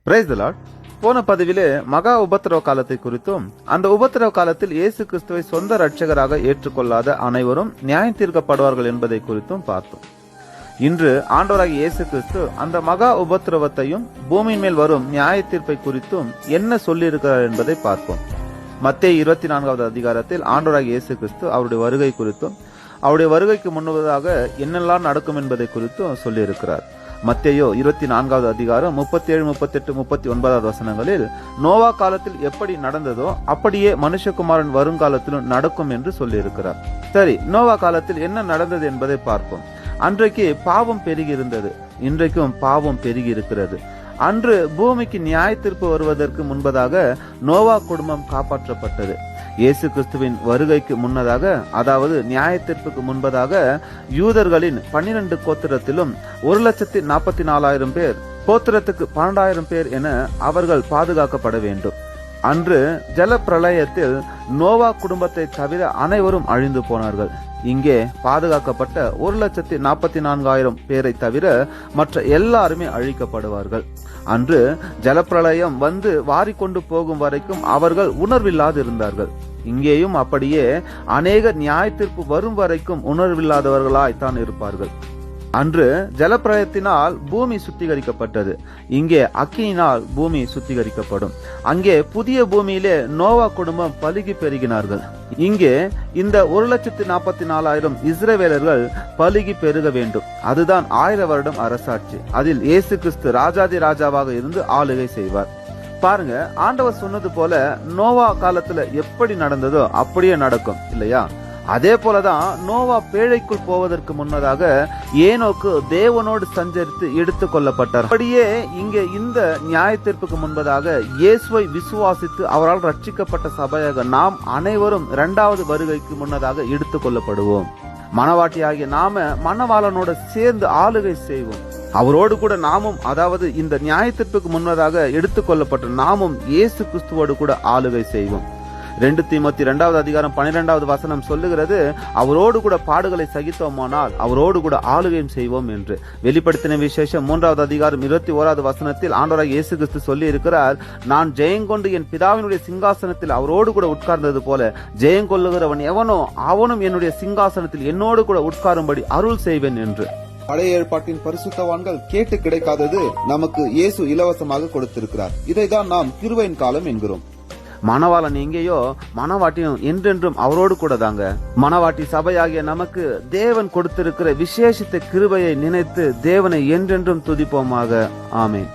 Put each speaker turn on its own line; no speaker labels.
Praise the Lord. போன பதிவிலே மகா உபத்திரவ காலத்தை குறித்தும் அந்த உபத்திரவ காலத்தில் இயேசு கிறிஸ்துவை சொந்த ரட்சகராக ஏற்றுக்கொள்ளாத அனைவரும் நியாயம் தீர்க்கப்படுவார்கள் என்பதை குறித்தும் பார்த்தோம். இன்று ஆண்டவராகிய இயேசு கிறிஸ்து அந்த மகா உபத்திரவத்தையும் பூமியின் மேல் வரும் நியாய தீர்ப்பை குறித்தும் என்ன சொல்லியிருக்கிறார் என்பதை பார்ப்போம். மத்தேயு 24வது அதிகாரத்தில் ஆண்டவராகிய இயேசு கிறிஸ்து அவருடைய வருகை குறித்தும் அவருடைய வருகைக்கு முன்னதாக என்னெல்லாம் நடக்கும் என்பதை குறித்தும் சொல்லியிருக்கிறார். மத்தேயு 24வது அதிகாரம் 37, 38, 39 வசனங்களில் நோவா காலத்தில் எப்படி நடந்ததோ அப்படியே மனுஷகுமாரன் வருங்காலத்திலும் நடக்கும் என்று சொல்லியிருக்கிறார். சரி, நோவா காலத்தில் என்ன நடந்தது என்பதை பார்ப்போம். அன்றைக்கு பாவம் பெருகி இருந்தது, இன்றைக்கும் பாவம் பெருகி இருக்கிறது. அன்று பூமிக்கு நியாய தீர்ப்பு வருவதற்கு முன்பதாக நோவா குடும்பம் காப்பாற்றப்பட்டது. இயேசு கிறிஸ்துவின் வருகைக்கு முன்னதாக, அதாவது நியாய தீர்ப்புக்கு முன்பதாக, யூதர்களின் 12 கோத்திரத்திலும் 1,44,000 பேர், கோத்திரத்துக்கு 12,000 பேர் என அவர்கள் பாதுகாக்கப்பட வேண்டும். அன்று ஜல பிரளயத்தில் நோவா குடும்பத்தை தவிர அனைவரும் அழிந்து போனார்கள். இங்கே பாதுகாக்கப்பட்ட 1,44,000 பேரை தவிர மற்ற எல்லாருமே அழிக்கப்படுவார்கள். அன்று ஜலப்பிரளயம் வந்து வாரிக்கொண்டு போகும் வரைக்கும் அவர்கள் உணர்வில்லாது இருந்தார்கள். இங்கேயும் அப்படியே அநேக நியாய தீர்ப்பு வரும் வரைக்கும் உணர்வில்லாதவர்களாய் தான் இருப்பார்கள். அன்று ஜலப்பிரளயத்தினால் பூமி சுத்திகரிக்கப்பட்டது, இங்கே அக்கினியினால் பூமி சுத்திகரிக்கப்படும். அங்கே புதிய பூமியிலே நோவா குடும்பம் பலுகி பெருகினார்கள். இங்கே இந்த 1,44,000 இஸ்ரவேலர்கள் பலுகி பெருக வேண்டும். அதுதான் 1000 வருடம் அரசாட்சி. அதில் இயேசு கிறிஸ்து ராஜாதி ராஜாவாக இருந்து ஆளுகை செய்வார். பாருங்க, ஆண்டவர் சொன்னது போல நோவா காலத்துல எப்படி நடந்ததோ அப்படியே நடக்கும் இல்லையா? அதே போலதான் நோவா பேழைக்குள் போவதற்கு முன்னதாக ஏனோக்கு தேவனோடு சஞ்சரித்து எடுத்துக் கொள்ளப்பட்டார். அப்படியே இங்கே இந்த நியாய தீர்ப்புக்கு முன்பதாக இயேசுவை விசுவாசித்து அவரால் ரட்சிக்கப்பட்ட சபையாக நாம் அனைவரும் 2வது வருகைக்கு முன்னதாக எடுத்துக் கொள்ளப்படுவோம். மணவாட்டியாகிய நாம மணவாளனோட சேர்ந்து ஆளுகை செய்வோம். அவரோடு கூட நாமும், அதாவது இந்த நியாய தீர்ப்புக்கு முன்னதாக எடுத்துக்கொள்ளப்பட்ட நாமும் இயேசு கிறிஸ்துவோடு கூட ஆளுகை செய்வோம். 2 தீமோத்தேயு 2வது அதிகாரம் 12வது வசனம் சொல்லுகிறது, அவரோடு கூட பாடுகளை சகித்தோமானால் அவரோடு கூட ஆளுகையும் செய்வோம் என்று. வெளிப்படுத்தின விசேஷம் 3வது அதிகாரம் 21வது வசனத்தில் ஆண்டவராகிய இயேசு கிறிஸ்து சொல்லி இருக்கிறார், நான் ஜெயங்கொண்டு என் பிதாவினுடைய சிங்காசனத்தில் அவரோடு கூட உட்கார்ந்தது போல ஜெயங்கொள்ளுகிறவன் எவனோ அவனும் என்னுடைய சிங்காசனத்தில் என்னோடு கூட உட்காரும்படி அருள் செய்வேன் என்று.
பழைய ஏற்பாட்டின் பரிசுத்தவான்கள் கேட்டு கிடைக்காதது நமக்கு இயேசு இலவசமாக கொடுத்திருக்கிறார். இதைதான் நாம் கிருபையின் காலம் என்கிறோம்.
மணவாளன் எங்கேயோ மணவாட்டியும் என்றென்றும் அவரோடு கூட தாங்க. மணவாட்டி சபையாகிய நமக்கு தேவன் கொடுத்திருக்கிற விசேஷித்த கிருபையை நினைத்து தேவனை என்றென்றும் துதிப்போமாக. ஆமென்.